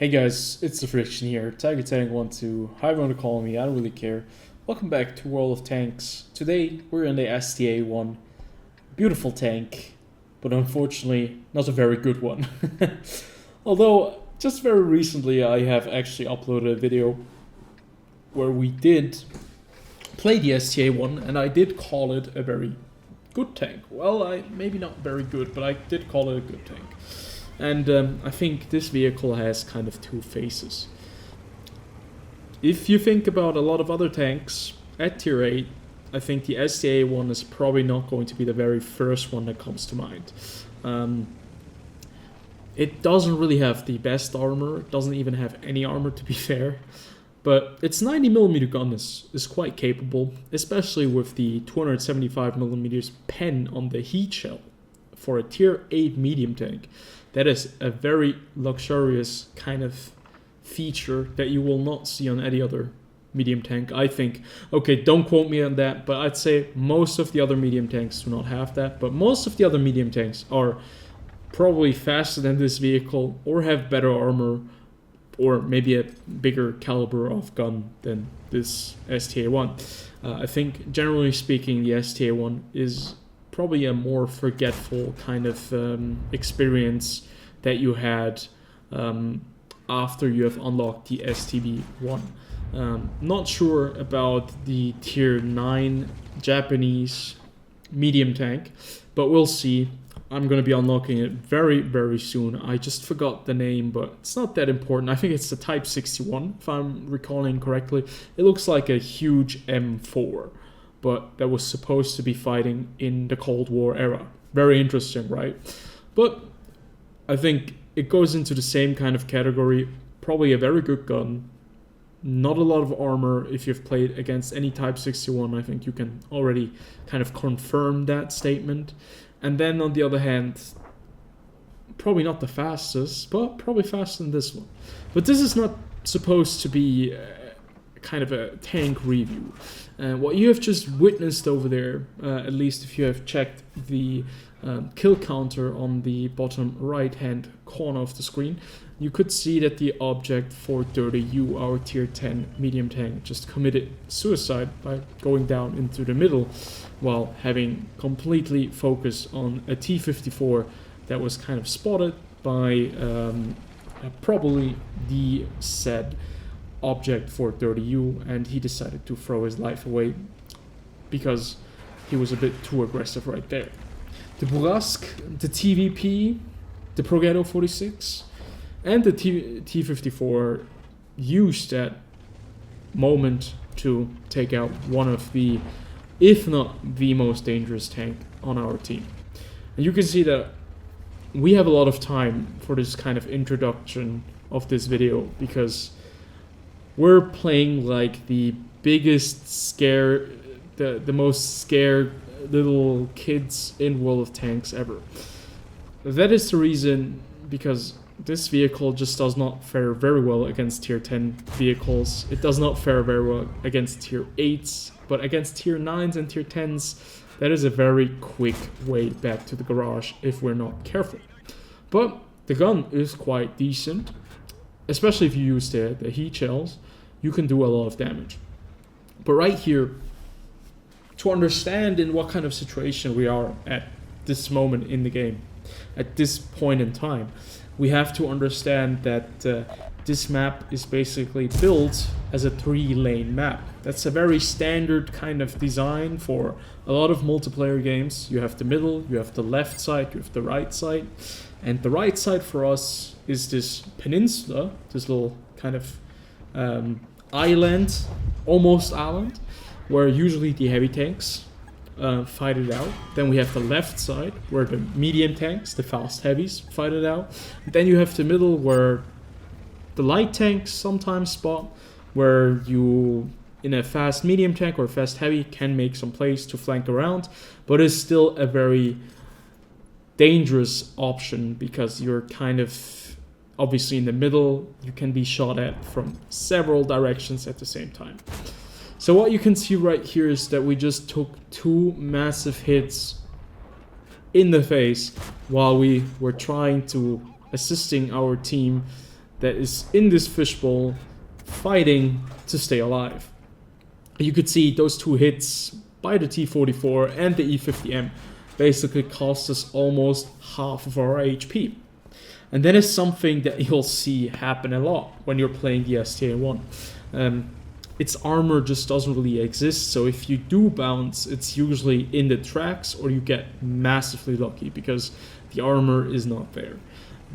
Hey guys, it's TheFrXion here, Tiger Tank 12, however you want to call me, I don't really care. Welcome back to World of Tanks. Today we're in the STA one. Beautiful tank, but unfortunately not a very good one. Although, just very recently I have actually uploaded a video where we did play the STA one and I did call it a very good tank. Well, maybe not very good, but I did call it a good tank. And I think this vehicle has kind of two faces. If you think about a lot of other tanks at tier 8, I think the STA one is probably not going to be the very first one that comes to mind. It doesn't really have the best armor, it doesn't even have any armor to be fair, but its 90mm gun is quite capable, especially with the 275mm pen on the heat shell for a tier 8 medium tank. That is a very luxurious kind of feature that you will not see on any other medium tank, I think. Okay, don't quote me on that, but I'd say most of the other medium tanks do not have that, but most of the other medium tanks are probably faster than this vehicle or have better armor or maybe a bigger caliber of gun than this STA-1. I think generally speaking the STA-1 is probably a more forgetful kind of experience that you had after you have unlocked the STB-1. Not sure about the tier 9 Japanese medium tank, but we'll see. I'm going to be unlocking it very, very soon. I just forgot the name, but it's not that important. I think it's the Type 61, if I'm recalling correctly. It looks like a huge M4. But that was supposed to be fighting in the Cold War era. Very interesting, right? But I think it goes into the same kind of category. Probably a very good gun. Not a lot of armor. If you've played against any Type 61, I think you can already kind of confirm that statement. And then on the other hand, probably not the fastest, but probably faster than this one. But this is not supposed to be kind of a tank review. What you have just witnessed over there, at least if you have checked the kill counter on the bottom right hand corner of the screen, you could see that the object 430U, our tier 10 medium tank, just committed suicide by going down into the middle while having completely focused on a T-54 that was kind of spotted by probably the said object 430U, and he decided to throw his life away because he was a bit too aggressive right there. The Burasque, the TVP, the Progetto 46, and the T-54 used that moment to take out one of the, if not the most dangerous tank on our team. And you can see that we have a lot of time for this kind of introduction of this video because we're playing like the biggest scare, the most scared little kids in World of Tanks ever. That is the reason because this vehicle just does not fare very well against tier 10 vehicles. It does not fare very well against tier 8s, but against tier 9s and tier 10s, that is a very quick way back to the garage if we're not careful. But the gun is quite decent. Especially if you use the heat shells, you can do a lot of damage. But right here, to understand in what kind of situation we are at this moment in the game, at this point in time, we have to understand that this map is basically built as a 3-lane map. That's a very standard kind of design for a lot of multiplayer games. You have the middle, you have the left side, you have the right side. And the right side for us is this peninsula, this little kind of island, almost island, where usually the heavy tanks fight it out. Then we have the left side, where the medium tanks, the fast heavies, fight it out. And then you have the middle, where the light tanks sometimes spot, where you, in a fast medium tank or fast heavy, can make some plays to flank around, but it's still a very dangerous option because you're kind of obviously in the middle. You can be shot at from several directions at the same time. So what you can see right here is that we just took 2 massive hits in the face while we were trying to assisting our team that is in this fishbowl fighting to stay alive. You could see those 2 hits by the T-44 and the E-50M basically cost us almost half of our HP. And that is something that you'll see happen a lot when you're playing the STA-1. Its armor just doesn't really exist, so if you do bounce, it's usually in the tracks or you get massively lucky because the armor is not there.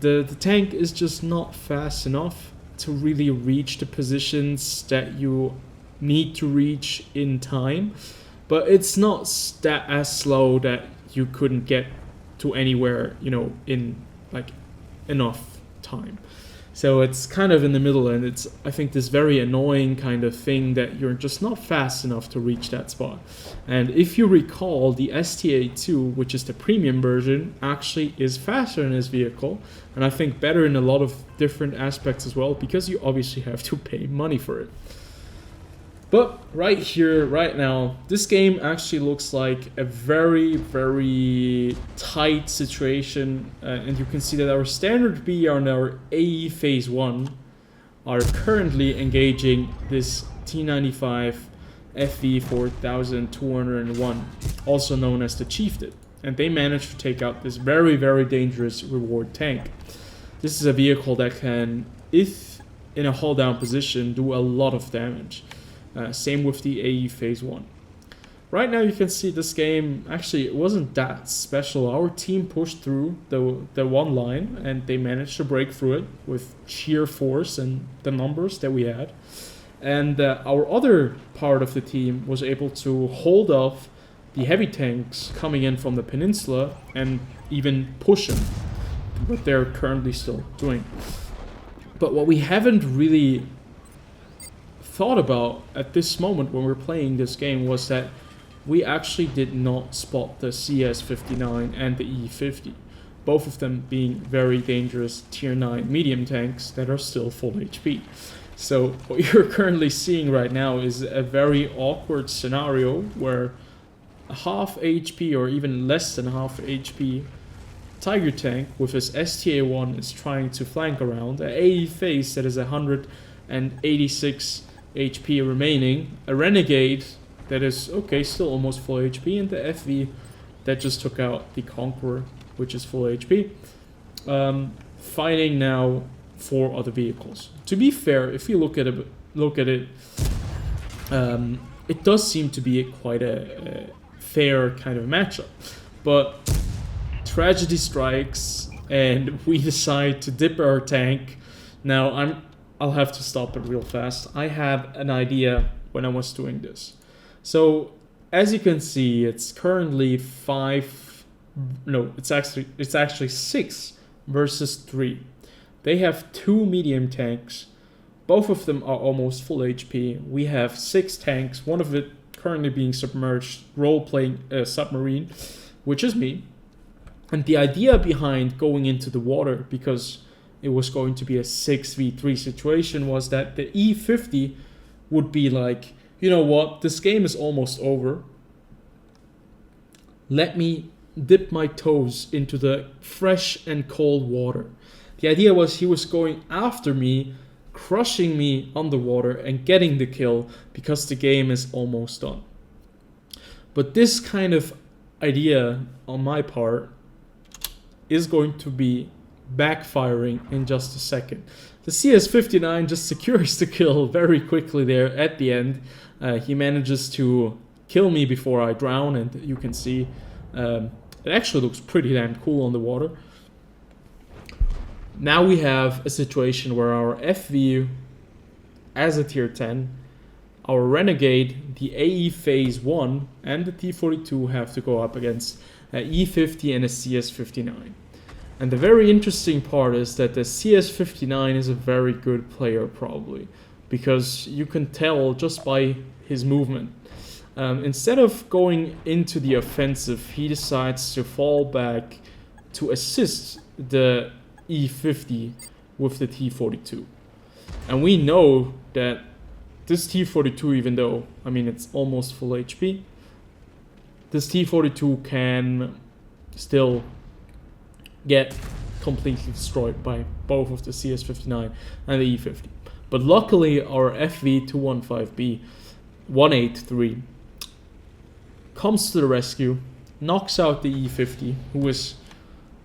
The tank is just not fast enough to really reach the positions that you need to reach in time, but it's not that as slow that you couldn't get to anywhere, you know, in like enough time. So it's kind of in the middle, and it's, I think, this very annoying kind of thing that you're just not fast enough to reach that spot. And if you recall, the STA-2, which is the premium version, actually is faster in this vehicle, and I think better in a lot of different aspects as well, because you obviously have to pay money for it. But right here, right now, this game actually looks like a very, very tight situation. And you can see that our standard B and our AE Phase 1 are currently engaging this T95 FV 4201, also known as the Chieftain. And they managed to take out this very, very dangerous reward tank. This is a vehicle that can, if in a hull down position, do a lot of damage. Same with the AE Phase 1. Right now you can see this game, actually it wasn't that special. Our team pushed through the one line and they managed to break through it with sheer force and the numbers that we had. And our other part of the team was able to hold off the heavy tanks coming in from the peninsula and even push them, what they're currently still doing. But what we haven't really thought about at this moment when we're playing this game was that we actually did not spot the CS-59 and the E-50, both of them being very dangerous tier 9 medium tanks that are still full HP. So what you're currently seeing right now is a very awkward scenario where a half HP or even less than half HP Tiger tank with his STA-1 is trying to flank around, an AE phase that is 186 HP remaining, a Renegade that is, okay, still almost full HP, and the FV that just took out the Conqueror, which is full HP, fighting now 4 other vehicles. To be fair, if you look at it, it does seem to be quite a fair kind of matchup, but tragedy strikes and we decide to dip our tank. Now I'll have to stop it real fast. I had an idea when I was doing this. So as you can see, it's currently it's actually 6 versus 3. They have 2 medium tanks. Both of them are almost full HP. We have 6 tanks, one of it currently being submerged, role-playing a submarine, which is me. And the idea behind going into the water, because it was going to be a 6v3 situation, was that the E50 would be like, you know what, this game is almost over. Let me dip my toes into the fresh and cold water. The idea was he was going after me, crushing me underwater and getting the kill because the game is almost done. But this kind of idea on my part is going to be backfiring in just a second. The CS-59 just secures the kill very quickly there at the end. He manages to kill me before I drown, and you can see it actually looks pretty damn cool on the water. Now we have a situation where our FV as a tier 10, our Renegade, the AE Phase 1 and the T-42 have to go up against E50 and a CS-59. And the very interesting part is that the CS-59 is a very good player probably, because you can tell just by his movement. Instead of going into the offensive, he decides to fall back to assist the E50 with the T-42. And we know that this T-42, even though, I mean, it's almost full HP, this T-42 can still get completely destroyed by both of the CS59 and the E50. But luckily, our FV215B 183 comes to the rescue, knocks out the E50, who was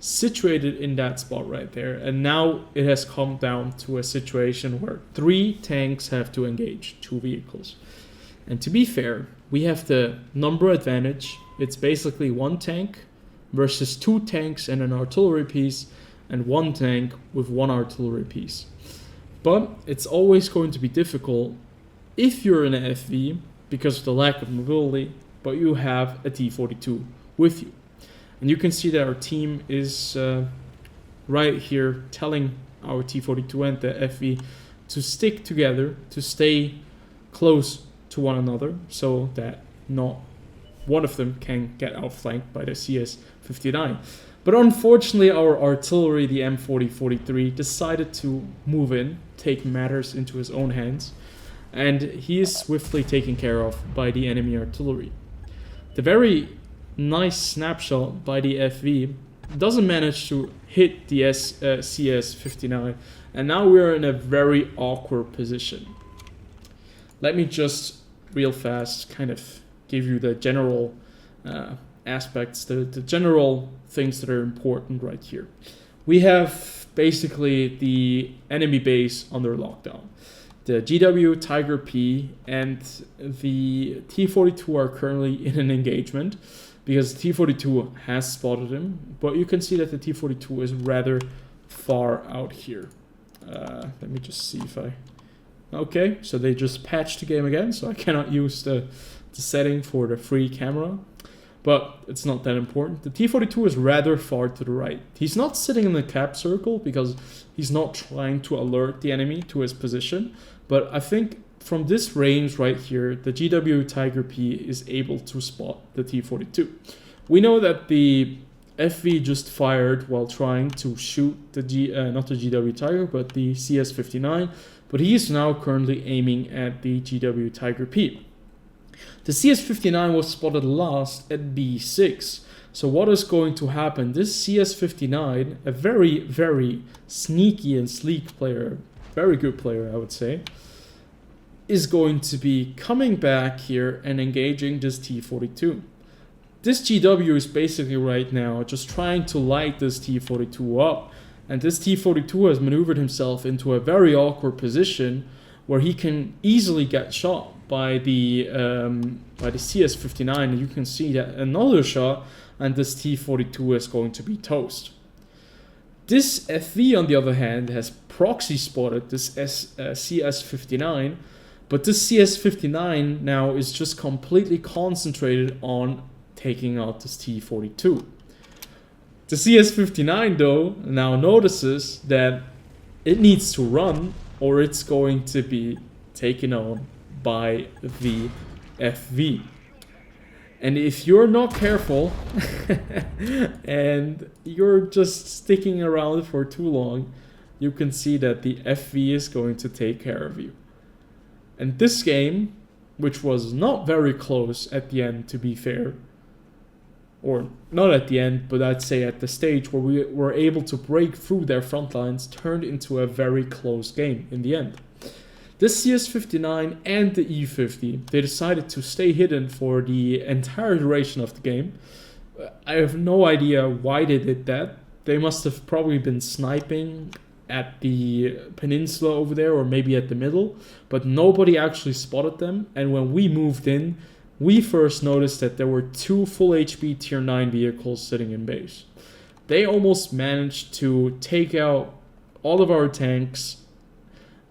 situated in that spot right there, and now it has come down to a situation where 3 tanks have to engage 2 vehicles. And to be fair, we have the number advantage. It's basically 1 tank versus 2 tanks and an artillery piece, and 1 tank with 1 artillery piece. But it's always going to be difficult if you're in an FV because of the lack of mobility, but you have a T-42 with you. And you can see that our team is right here telling our T-42 and the FV to stick together, to stay close to one another, so that not one of them can get outflanked by the CS59. But unfortunately, our artillery, the M4043, decided to move in, take matters into his own hands, and he is swiftly taken care of by the enemy artillery. The very nice snapshot by the FV doesn't manage to hit the CS59, and now we're in a very awkward position. Let me just real fast kind of give you the general aspects, the general things that are important right here. We have basically the enemy base under lockdown. The GW, Tiger P, and the T-42 are currently in an engagement because the T-42 has spotted him, but you can see that the T-42 is rather far out here. Let me just see if I... Okay, so they just patched the game again, so I cannot use the setting for the free camera, but it's not that important. The T-42 is rather far to the right. He's not sitting in the cap circle because he's not trying to alert the enemy to his position, but I think from this range right here, the GW Tiger P is able to spot the T-42. We know that the FV just fired while trying to shoot the not the GW Tiger, but the CS59, but he is now currently aiming at the GW Tiger P. The CS59 was spotted last at B6. So what is going to happen? This CS59, a very, very sneaky and sleek player, very good player I would say, is going to be coming back here and engaging this T-42. This GW is basically right now just trying to light this T-42 up, and this T-42 has maneuvered himself into a very awkward position where he can easily get shot by the CS59, and you can see that another shot and this T-42 is going to be toast. This FV on the other hand has proxy spotted this CS59, but this CS59 now is just completely concentrated on taking out this T-42. The CS59 though now notices that it needs to run or it's going to be taken on by the FV. And if you're not careful and you're just sticking around for too long, you can see that the FV is going to take care of you. And this game, which was not very close at the end to be fair, or not at the end, but I'd say at the stage where we were able to break through their front lines, turned into a very close game in the end. This CS59 and the E50, they decided to stay hidden for the entire duration of the game. I have no idea why they did that. They must have probably been sniping at the peninsula over there or maybe at the middle, but nobody actually spotted them. And when we moved in, we first noticed that there were 2 full HP tier 9 vehicles sitting in base. They almost managed to take out all of our tanks,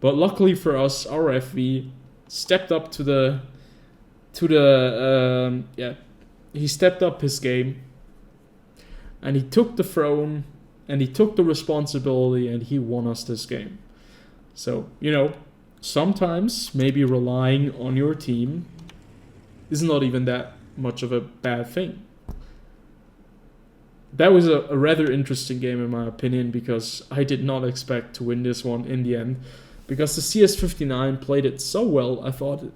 but luckily for us, our FV stepped up he stepped up his game, and he took the throne, and he took the responsibility, and he won us this game. So, you know, sometimes maybe relying on your team is not even that much of a bad thing. That was a rather interesting game in my opinion, because I did not expect to win this one in the end. Because the CS59 played it so well, I thought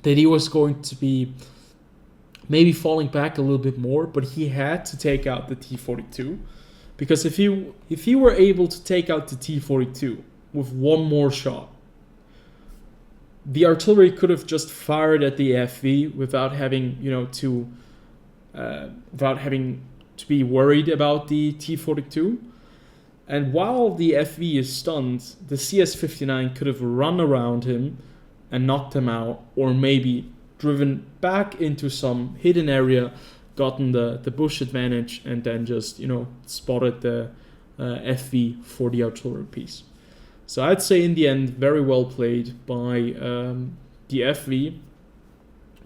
that he was going to be maybe falling back a little bit more, but he had to take out the T-42 Because if he were able to take out the T-42 with one more shot, the artillery could have just fired at the FV without having, without having to be worried about the T-42. And while the FV is stunned, the CS-59 could have run around him and knocked him out, or maybe driven back into some hidden area, gotten the bush advantage, and then just, spotted the FV for the artillery piece. So I'd say in the end, very well played by the FV.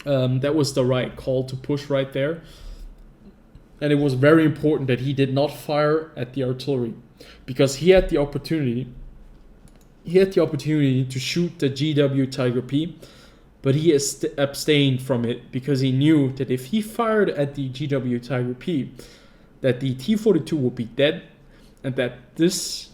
That was the right call to push right there. And it was very important that he did not fire at the artillery, because he had the opportunity. He had the opportunity to shoot the GW Tiger P, but he abstained from it because he knew that if he fired at the GW Tiger P, that the T-42 would be dead, and that this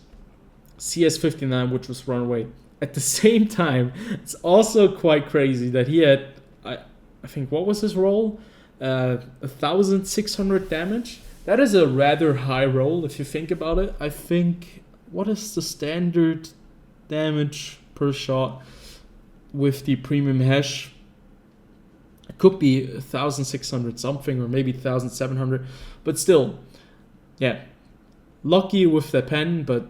CS-59 would just run away. At the same time, it's also quite crazy that he had, I think, what was his roll? 1,600 damage. That is a rather high roll if you think about it. I think, what is the standard damage per shot with the premium hash? It could be 1,600 something, or maybe 1,700, but still, yeah, lucky with the pen. But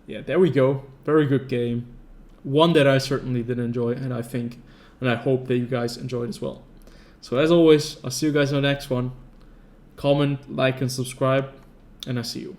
yeah, there we go. Very good game, one that I certainly did enjoy, and I think and I hope that you guys enjoyed as well. So as always, I'll see you guys on the next one. Comment, like, and subscribe, and I'll see you.